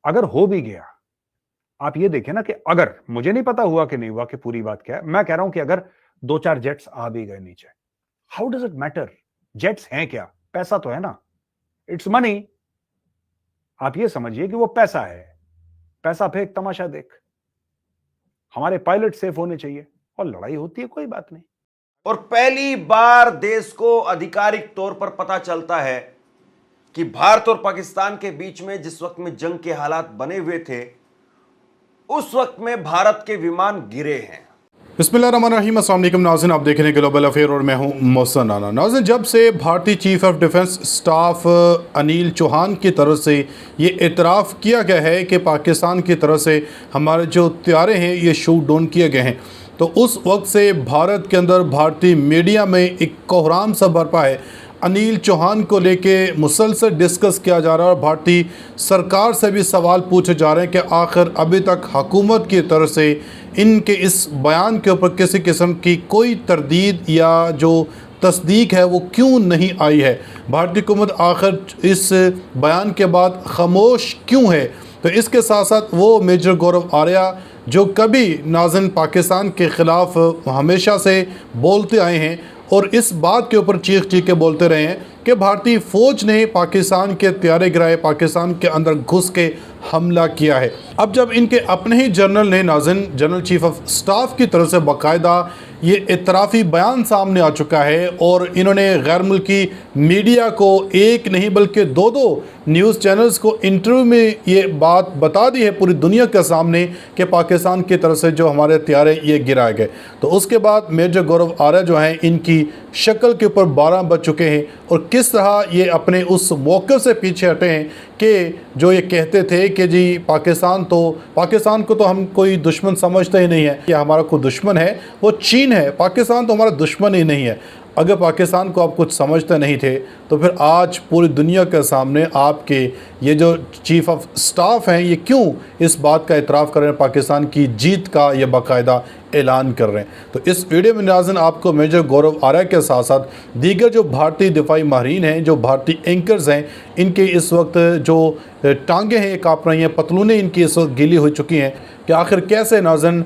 अगर हो भी गया, आप ये देखिए ना कि अगर, मुझे नहीं पता हुआ कि नहीं हुआ कि पूरी बात क्या है, मैं कह रहा हूं कि अगर 2-4 जेट्स आ भी गए नीचे, how does it matter? Jets हैं क्या? पैसा तो है ना, इट्स मनी। आप ये समझिए कि वो पैसा है, पैसा फेंक तमाशा देख। हमारे पायलट सेफ होने चाहिए, और लड़ाई होती है कोई बात नहीं। और पहली बार देश को आधिकारिक तौर पर पता चलता है कि भारत और पाकिस्तान के बीच में जिस वक्त में जंग के हालात बने हुए थे, उस वक्त में भारत के विमान गिरे हैं। बिस्मिल्लाहिर्रहमानिर्रहीम, अस्सलाम वालेकुम नाज़रीन, आप देख रहे हैं ग्लोबल अफेयर और मैं हूं मोहसिन राना। नाज़रीन, जब से भारतीय chief of defence staff Anil Chauhan की तरफ से ये इतराफ़ किया गया है कि पाकिस्तान की तरफ से हमारे जो त्यारे हैं ये शूट डाउन किए गए हैं, तो उस वक्त से भारत के अंदर भारतीय मीडिया में एक कोहराम सा बरपा है। अनिल चौहान को लेके मुसलसल डिस्कस किया जा रहा है और भारतीय सरकार से भी सवाल पूछे जा रहे हैं कि आखिर अभी तक हुकूमत की तरफ से इनके इस बयान के ऊपर किसी किस्म की कोई तरदीद या जो तस्दीक है वो क्यों नहीं आई है। भारतीय हुकूमत आखिर इस बयान के बाद खामोश क्यों है। तो इसके साथ साथ वो मेजर गौरव आर्या जो कभी नाज़रीन पाकिस्तान के ख़िलाफ़ हमेशा से बोलते आए हैं और इस बात के ऊपर चीख चीख के बोलते रहे हैं कि भारतीय फ़ौज ने पाकिस्तान के त्यारे गिराए, पाकिस्तान के अंदर घुस के हमला किया है। अब जब इनके अपने ही जनरल ने नाज़रीन जनरल चीफ ऑफ स्टाफ की तरफ से बाकायदा ये इतराफ़ी बयान सामने आ चुका है और इन्होंने गैर मुल्की मीडिया को एक नहीं बल्कि दो न्यूज़ चैनल्स को इंटरव्यू में ये बात बता दी है पूरी दुनिया के सामने कि पाकिस्तान की तरफ से जो हमारे त्यारे ये गिराए गए। तो उसके बाद मेजर गौरव आर्या जो हैं इनकी शक्ल के ऊपर 12 बज चुके हैं और किस तरह ये अपने उस मौक़िफ़ से पीछे हटे हैं कि जो ये कहते थे कि जी पाकिस्तान को तो हम कोई दुश्मन समझते ही नहीं है, कि हमारा कोई दुश्मन है वो चीन है, पाकिस्तान तो हमारा दुश्मन ही नहीं है। अगर पाकिस्तान को आप कुछ समझते नहीं थे तो फिर आज पूरी दुनिया के सामने आपके ये जो चीफ ऑफ स्टाफ हैं ये क्यों इस बात का इतराफ़ कर रहे हैं, पाकिस्तान की जीत का ये बाकायदा ऐलान कर रहे हैं। तो इस वीडियो में नाज़रीन आपको मेजर गौरव आर्या के साथ साथ दीगर जो भारतीय दिफाई माहिरीन हैं, जो भारतीय एंकर्स हैं, इनके इस वक्त जो टांगें हैं ये काँप रही हैं, पतलूनें इनकी इस वक्त गीली हो चुकी हैं कि आखिर कैसे नाज़रीन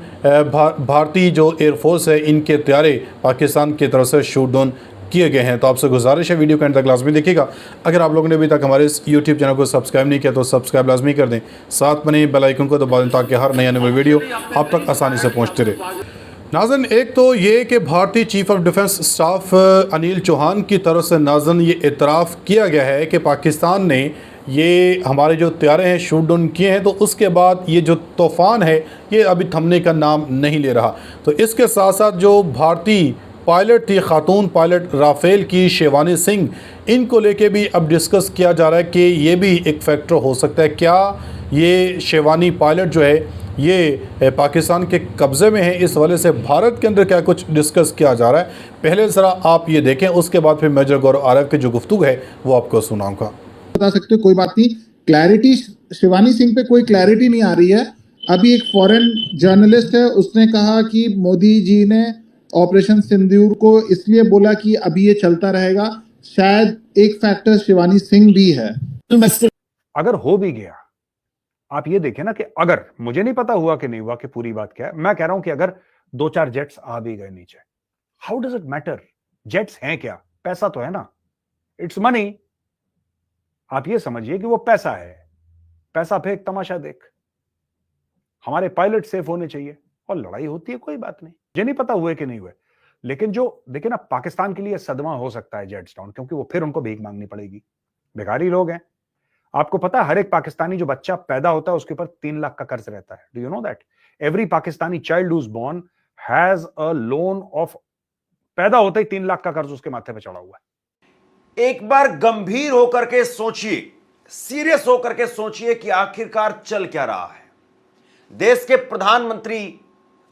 भारतीय जो एयरफोर्स है इनके त्यारे पाकिस्तान की तरफ से शूट डाउन किए गए हैं। तो आपसे गुजारिश है वीडियो के अंत तक लाजमी देखिएगा। अगर आप लोगों ने अभी तक हमारे इस यूट्यूब चैनल को सब्सक्राइब नहीं किया तो सब्सक्राइब लाजमी कर दें, साथ बने बेल आइकन को दबा दें ताकि हर नई आने वाली वीडियो आप तक आसानी से पहुँचते रहे। नाज़रीन, एक तो ये कि भारतीय chief of defence staff Anil Chauhan की तरफ से नाज़रीन ये इतराफ़ किया गया है कि पाकिस्तान ने ये हमारे जो त्यारे हैं शूट डाउन किए हैं, तो उसके बाद ये जो तूफ़ान है ये अभी थमने का नाम नहीं ले रहा। तो इसके साथ साथ जो भारतीय पायलट थी, खातून पायलट राफेल की शिवानी सिंह, इनको लेके भी अब डिस्कस किया जा रहा है कि ये भी एक फैक्टर हो सकता है। क्या ये शिवानी पायलट जो है ये पाकिस्तान के कब्ज़े में है, इस वजह से भारत के अंदर क्या कुछ डिस्कस किया जा रहा है। पहले ज़रा आप ये देखें, उसके बाद फिर मेजर गौरव आर्या की जो गुफ्तगू है वो आपको सुनाऊंगा। बता सकते हो, कोई बात नहीं, क्लैरिटी शिवानी सिंह पे कोई क्लैरिटी नहीं आ रही है। अभी एक फॉरेन जर्नलिस्ट है, उसने कहा कि मोदी जी ने ऑपरेशन सिंदूर को इसलिए बोला कि अभी ये चलता रहेगा, शायद एक फैक्टर शिवानी सिंह भी है। अगर हो भी गया, आप ये देखें ना कि अगर, मुझे नहीं पता हुआ कि नहीं हुआ कि पूरी बात क्या है, मैं कह रहा हूं कि अगर 2-4 जेट्स आ भी गए नीचे, how does it matter? Jets हैं क्या? पैसा तो है ना, इट्स मनी। आप ये समझिए कि वो पैसा है, पैसा फेंक तमाशा देख। हमारे पायलट सेफ होने चाहिए, और लड़ाई होती है कोई बात नहीं। मुझे नहीं पता हुए कि नहीं हुए, लेकिन जो देखिए ना, पाकिस्तान के लिए सदमा हो सकता है जेट्स डाउन, क्योंकि वो फिर उनको भीख मांगनी पड़ेगी। बेकारी लोग हैं। आपको पता है हर एक पाकिस्तानी जो बच्चा पैदा होता है उसके ऊपर 3 लाख का कर्ज रहता है। Do you know that? Every Pakistani child who is born has a loan of, पैदा होते ही 3 लाख का कर्ज उसके माथे पे चढ़ा हुआ है। एक बार गंभीर होकर के सोचिए, सीरियस होकर के सोचिए कि आखिरकार चल क्या रहा है। देश के प्रधानमंत्री,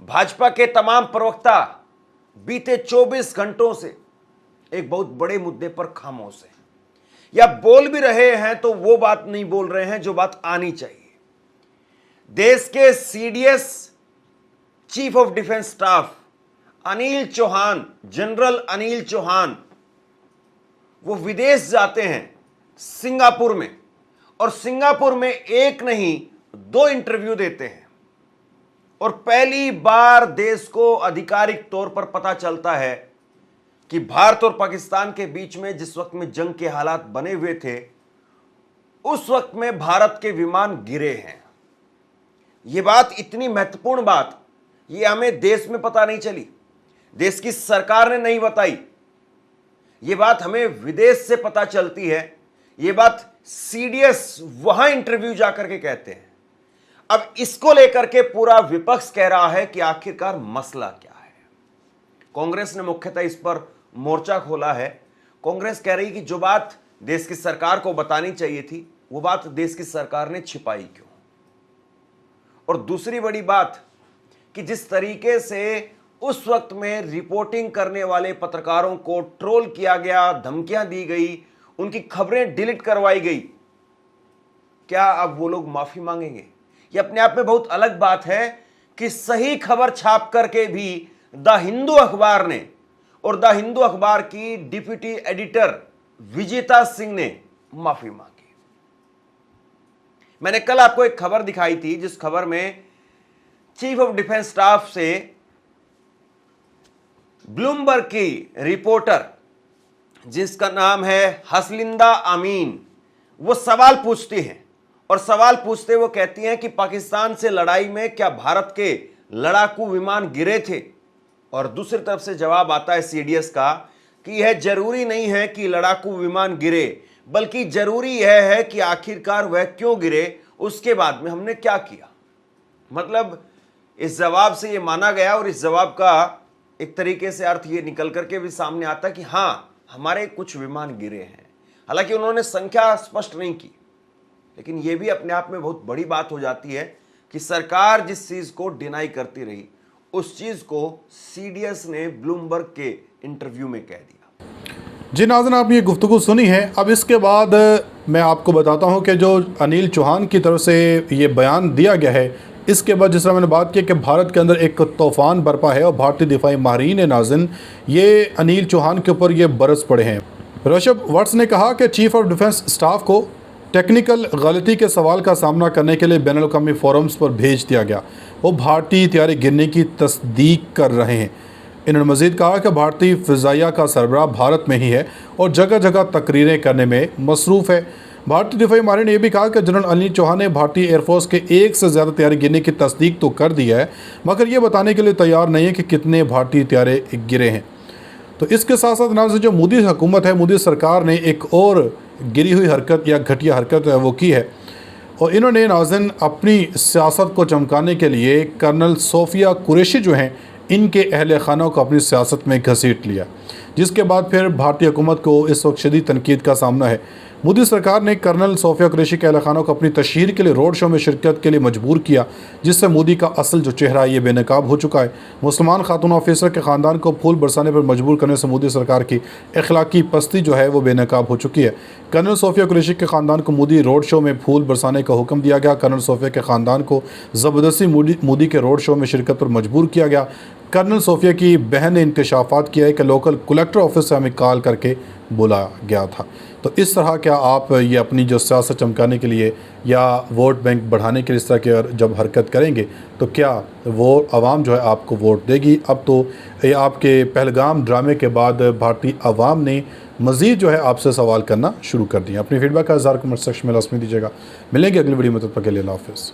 भाजपा के तमाम प्रवक्ता बीते 24 घंटों से एक बहुत बड़े मुद्दे पर खामोश हैं, या बोल भी रहे हैं तो वो बात नहीं बोल रहे हैं जो बात आनी चाहिए। देश के CDS chief of defence staff Anil Chauhan, general Anil Chauhan, वो विदेश जाते हैं सिंगापुर में, और सिंगापुर में एक नहीं 2 इंटरव्यू देते हैं और पहली बार देश को आधिकारिक तौर पर पता चलता है कि भारत और पाकिस्तान के बीच में जिस वक्त में जंग के हालात बने हुए थे, उस वक्त में भारत के विमान गिरे हैं। यह बात इतनी महत्वपूर्ण बात, यह हमें देश में पता नहीं चली, देश की सरकार ने नहीं बताई। यह बात हमें विदेश से पता चलती है। यह बात सीडीएस वहां इंटरव्यू जाकर के कहते हैं। अब इसको लेकर के पूरा विपक्ष कह रहा है कि आखिरकार मसला क्या है। कांग्रेस ने मुख्यतः इस पर मोर्चा खोला है। कांग्रेस कह रही कि जो बात देश की सरकार को बतानी चाहिए थी, वो बात देश की सरकार ने छिपाई क्यों। और दूसरी बड़ी बात कि जिस तरीके से उस वक्त में रिपोर्टिंग करने वाले पत्रकारों को ट्रोल किया गया, धमकियां दी गई, उनकी खबरें डिलीट करवाई गई, क्या अब वो लोग माफी मांगेंगे? ये अपने आप में बहुत अलग बात है कि सही खबर छाप करके भी द हिंदू अखबार ने और द हिंदू अखबार की डिप्टी एडिटर विजेता सिंह ने माफी मांगी। मैंने कल आपको एक खबर दिखाई थी, जिस खबर में चीफ ऑफ डिफेंस स्टाफ से ब्लूमबर्ग की रिपोर्टर, जिसका नाम है हसलिंदा अमीन, वो सवाल पूछती हैं और सवाल पूछते वो कहती हैं कि पाकिस्तान से लड़ाई में क्या भारत के लड़ाकू विमान गिरे थे। और दूसरी तरफ से जवाब आता है सीडीएस का कि यह जरूरी नहीं है कि लड़ाकू विमान गिरे, बल्कि जरूरी यह है कि आखिरकार वह क्यों गिरे, उसके बाद में हमने क्या किया। मतलब इस जवाब से यह माना गया और इस जवाब का एक तरीके से अर्थ ये निकल करके भी सामने आता कि हां, हमारे कुछ विमान गिरे हैं। हालांकि उन्होंने संख्या स्पष्ट नहीं की, लेकिन यह भी अपने आप में बहुत बड़ी बात हो जाती है कि सरकार जिस चीज को डिनाई करती रही, उस चीज को सीडीएस ने ब्लूमबर्ग के इंटरव्यू में कह दिया। जी नाज़रीन, आपने ये गुफ्तगू सुनी है। अब इसके बाद मैं आपको बताता हूँ कि जो अनिल चौहान की तरफ से ये बयान दिया गया है, इसके बाद जिस तरह मैंने बात की कि भारत के अंदर एक तूफ़ान बरपा है और भारतीय दिफाई माहिरीन नाज़रीन ये अनिल चौहान के ऊपर ये बरस पड़े हैं। ऋषभ वट्स ने कहा कि चीफ ऑफ डिफेंस स्टाफ को टेक्निकल गलती के सवाल का सामना करने के लिए बैनुल-अक़वामी फोरम्स पर भेज दिया गया। वो भारतीय तैयारी गिरने की तस्दीक कर रहे हैं। इन्होंने मज़ीद कहा कि भारतीय फ़िज़ाइया का सरबराह भारत में ही है और जगह जगह तकरीरें करने में मसरूफ़ है। भारतीय दिफाई माहिर ने यह भी कहा कि जनरल अनिल चौहान ने भारतीय एयरफोर्स के 1 से ज़्यादा तैयारी गिरने की तस्दीक तो कर दी है, मगर ये बताने के लिए तैयार नहीं है कि कितने भारतीय तैयारे गिरे हैं। तो इसके साथ साथ नाज़रीन, जो मोदी हुकूमत है, मोदी सरकार ने एक और गिरी हुई हरकत या घटिया हरकत वो की है और इन्होंने नाज़रीन अपनी सियासत को चमकाने के लिए कर्नल सोफिया कुरैशी जो हैं, इनके अहल खाना को अपनी सियासत में घसीट लिया, जिसके बाद फिर भारतीय हुकूमत को इस वक्त शदीद तनकीद का सामना है। मोदी सरकार ने कर्नल सोफिया कुरैशी के अहल खाना को अपनी तशहीर के लिए रोड शो में शिरकत के लिए मजबूर किया, जिससे मोदी का असल जो चेहरा है ये बेनकाब हो चुका है। मुसलमान खातून ऑफिसर के ख़ानदान को फूल बरसाने पर मजबूर करने से मोदी सरकार की अखलाकी पस्ती जो है वो बेनकाब हो चुकी है। कर्नल सोफिया कुरैशी के ख़ानदान को मोदी रोड शो में फूल बरसाने का हुक्म दिया गया। कर्नल सोफिया के ख़ानदान को ज़बरदस्ती मोदी के रोड शो में शिरकत पर मजबूर किया गया। कर्नल सोफिया की बहन ने इंकशाफात किया है कि लोकल कलेक्टर ऑफिस से हमें कॉल करके बुलाया गया था। तो इस तरह क्या आप ये अपनी जो सियासत चमकाने के लिए या वोट बैंक बढ़ाने के लिए इस तरह की जब हरकत करेंगे तो क्या वो आवाम जो है आपको वोट देगी? अब तो ये आपके पहलगाम ड्रामे के बाद भारतीय आवाम ने मज़ीद जो है आपसे सवाल करना शुरू कर दिए। अपनी फीडबैक का इज़हार कमेंट सेक्शन में लाज़मी दीजिएगा। मिलेंगे अगली वीडियो में, तब तक के लिए अल्लाह हाफ़िज़।